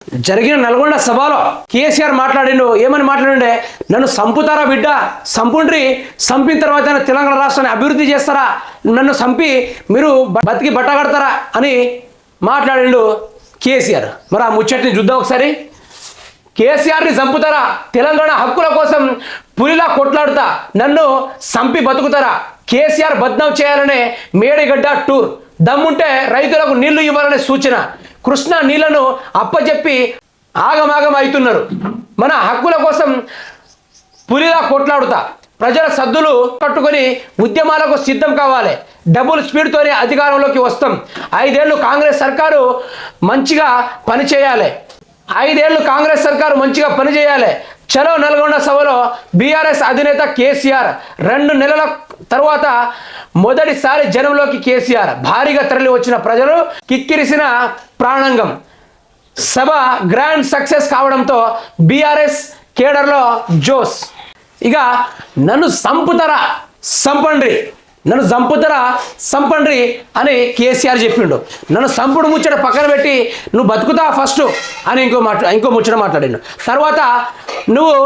జరిగిన నల్గొండ సభలో కేసీఆర్ మాట్లాడిండు. ఏమని మాట్లాడిండే? నన్ను సంపుతారా బిడ్డ, సంపుండ్రి, సంపిన తర్వాత తెలంగాణ రాష్ట్రాన్ని అభివృద్ధి చేస్తారా, నన్ను సంపి మీరు బతికి బట్ట కడతారా అని మాట్లాడిండు కేసీఆర్. మరి ఆ ముచ్చటిని చూద్దాం ఒకసారి. కేసీఆర్ని చంపుతారా, తెలంగాణ హక్కుల కోసం పులిలా కొట్లాడుతా, నన్ను సంపి బతుకుతారా, కేసీఆర్ బద్నాం చేయాలనే మేడిగడ్డ టూర్, దమ్ముంటే రైతులకు నీళ్లు ఇవ్వాలనే సూచన, కృష్ణా నీళ్లను అప్పచెప్పి ఆగమాగం అవుతున్నారు, మన హక్కుల కోసం పులిలా కొట్లాడుతా, ప్రజల సద్దులు కట్టుకొని ఉద్యమాలకు సిద్ధం కావాలి, డబుల్ స్పీడ్తోనే అధికారంలోకి వస్తాం, 5 ఏళ్ళు కాంగ్రెస్ సర్కారు మంచిగా పనిచేయాలి, 5 ఏళ్ళు కాంగ్రెస్ సర్కారు మంచిగా పనిచేయాలి. చలో నల్గొండ సభలో బీఆర్ఎస్ అధినేత కేసీఆర్. 2 నెలల తర్వాత మొదటిసారి జనంలోకి కేసీఆర్. భారీగా తరలి వచ్చిన ప్రజలు కిక్కిరిసిన ప్రాణాంగం. సభ గ్రాండ్ సక్సెస్ కావడంతో బీఆర్ఎస్ కేడర్లో జోస్. ఇక నన్ను సంపుతారా సంపండ్రి, నన్ను చంపుతారా సంపండ్రి అని కేసీఆర్ చెప్పిండు. నన్ను సంపుడు ముచ్చట పక్కన పెట్టి నువ్వు బతుకుతా ఫస్ట్ అని ఇంకో ముచ్చట మాట్లాడిండు. తర్వాత నువ్వు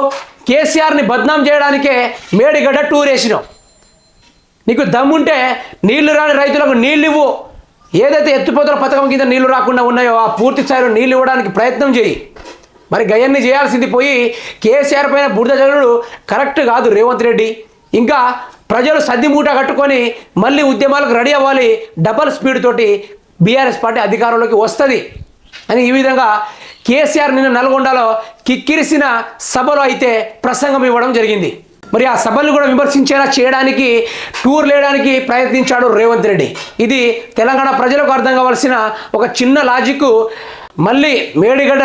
కేసీఆర్ని బద్నాం చేయడానికే మేడిగడ్డ టూర్ వేసినావు. నీకు దమ్ముంటే నీళ్లు రాని రైతులకు నీళ్ళు ఇవ్వు. ఏదైతే ఎత్తిపోతల పథకం కింద నీళ్లు రాకుండా ఉన్నాయో ఆ పూర్తి స్థాయిలో నీళ్ళు ఇవ్వడానికి ప్రయత్నం చేయి. మరి గయన్ని చేయాల్సింది పోయి కేసీఆర్ పైన బురద జల్లుడు కరెక్ట్ కాదు రేవంత్ రెడ్డి. ఇంకా ప్రజలు సద్ది మూట కట్టుకొని మళ్ళీ ఉద్యమాలకు రెడీ అవ్వాలి, డబల్ స్పీడ్ తోటి బీఆర్ఎస్ పార్టీ అధికారంలోకి వస్తుంది అని ఈ విధంగా కేసీఆర్ నిన్న నల్గొండలో కిక్కిరిసిన సభలో అయితే ప్రసంగం ఇవ్వడం జరిగింది. మరి ఆ సభలను కూడా విమర్శించేలా చేయడానికి టూర్ లేయడానికి ప్రయత్నించాడు రేవంత్ రెడ్డి. ఇది తెలంగాణ ప్రజలకు అర్థం కావాల్సిన ఒక చిన్న లాజిక్. మళ్ళీ మేడిగడ్డ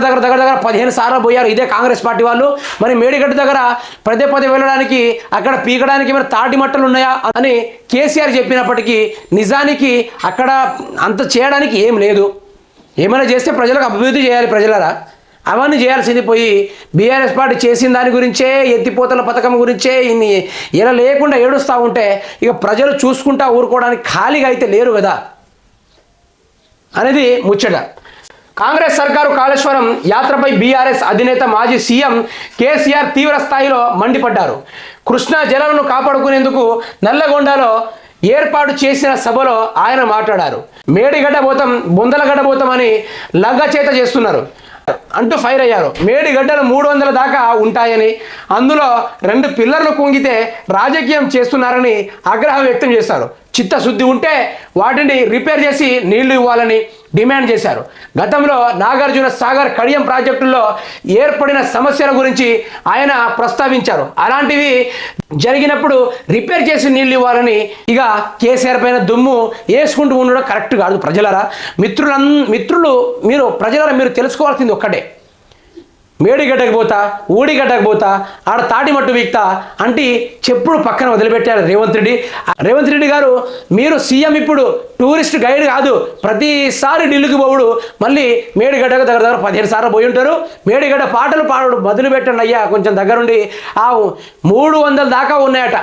దగ్గర 15 సార్లు పోయారు ఇదే కాంగ్రెస్ పార్టీ వాళ్ళు. మరి మేడిగడ్డ దగ్గర పదే వెళ్ళడానికి అక్కడ పీకడానికి మరి తాటి మట్టలు ఉన్నాయా అని కేసీఆర్ చెప్పినప్పటికీ నిజానికి అక్కడ అంత చేయడానికి ఏం లేదు. ఏమైనా చేస్తే ప్రజలకు అభివృద్ధి చేయాలి ప్రజలరా, అవన్నీ చేయాల్సింది పోయి బీఆర్ఎస్ పార్టీ చేసిన దాని గురించే, ఎత్తిపోతల పథకం గురించే ఇన్ని ఇలా లేకుండా ఏడుస్తూ ఉంటే ఇక ప్రజలు చూసుకుంటా ఊరుకోవడానికి ఖాళీగా అయితే లేరు కదా అనేది ముచ్చట. కాంగ్రెస్ సర్కారు కాళేశ్వరం యాత్రపై బీఆర్ఎస్ అధినేత మాజీ సీఎం కేసీఆర్ తీవ్ర స్థాయిలో మండిపడ్డారు. కృష్ణా జలాలను కాపాడుకునేందుకు నల్లగొండలో ఏర్పాటు చేసిన సభలో ఆయన మాట్లాడారు. మేడిగడ్డ పోతాం, బొందలగడ్డ పోతాం అని లగ్గచేత చేస్తున్నారు అంటూ ఫైర్ అయ్యారు. మేడిగడ్డలు 300 దాకా ఉంటాయని, అందులో 2 పిల్లర్లు కుంగితే రాజకీయం చేస్తున్నారని ఆగ్రహం వ్యక్తం చేశారు. చిత్తశుద్ధి ఉంటే వాటిని రిపేర్ చేసి నీళ్లు ఇవ్వాలని డిమాండ్ చేశారు. గతంలో నాగార్జున సాగర్ కడియం ప్రాజెక్టుల్లో ఏర్పడిన సమస్యల గురించి ఆయన ప్రస్తావించారు. అలాంటివి జరిగినప్పుడు రిపేర్ చేసి నీళ్ళు ఇవ్వాలని ఇక కేసీఆర్ పైన దుమ్ము వేసుకుంటూ ఉండడం కరెక్ట్ కాదు. ప్రజలరా, మిత్రులు మీరు తెలుసుకోవాల్సింది ఒక్కటే, మేడిగడ్డకు పోతా, ఊడిగడ్డకు పోతా, ఆడ తాటి మట్టు వీక్తా అంటే చెప్పుడు పక్కన వదిలిపెట్టారు రేవంత్ రెడ్డి గారు. మీరు సీఎం, ఇప్పుడు టూరిస్ట్ గైడ్ కాదు. ప్రతిసారి ఢిల్లీకి పోవుడు, మళ్ళీ మేడిగడ్డకు దగ్గర 15 సార్లు పోయి ఉంటారు. మేడిగడ్డ పాటలు పాడు మొదలు పెట్టండి అయ్యా, కొంచెం దగ్గరుండి. ఆ 300 దాకా ఉన్నాయట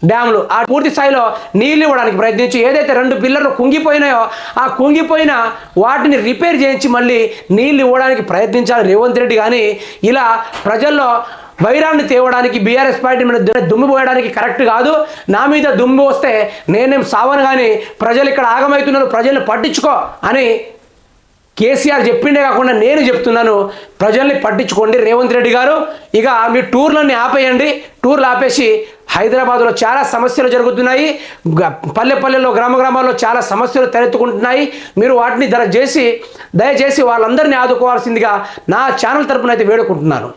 డ్యాములు. ఆ పూర్తి స్థాయిలో నీళ్ళు ఇవ్వడానికి ప్రయత్నించి ఏదైతే 2 పిల్లర్లు కుంగిపోయినాయో ఆ కుంగిపోయిన వాటిని రిపేర్ చేయించి మళ్ళీ నీళ్ళు ఇవ్వడానికి ప్రయత్నించాలి రేవంత్ రెడ్డి. కానీ ఇలా ప్రజల్లో వైరాన్ని తేవడానికి, బీఆర్ఎస్ పార్టీ మీద దుమ్ము పోయడానికి కరెక్ట్ కాదు. నా మీద దుమ్ము వస్తే నేనేం సావను, కానీ ప్రజలు ఇక్కడ ఆగమవుతున్నారు, ప్రజల్ని పట్టించుకో అని కేసీఆర్ చెప్పిండే కాకుండా నేను చెప్తున్నాను, ప్రజల్ని పట్టించుకోండి రేవంత్ రెడ్డి గారు. ఇక మీ టూర్లన్నీ ఆపేయండి. టూర్లు ఆపేసి హైదరాబాద్లో చాలా సమస్యలు జరుగుతున్నాయి, పల్లెల్లో గ్రామాల్లో చాలా సమస్యలు తలెత్తుకుంటున్నాయి. మీరు వాటిని దయచేసి వాళ్ళందరినీ ఆదుకోవాల్సిందిగా నా ఛానల్ తరపున అయితే వేడుకుంటున్నాను.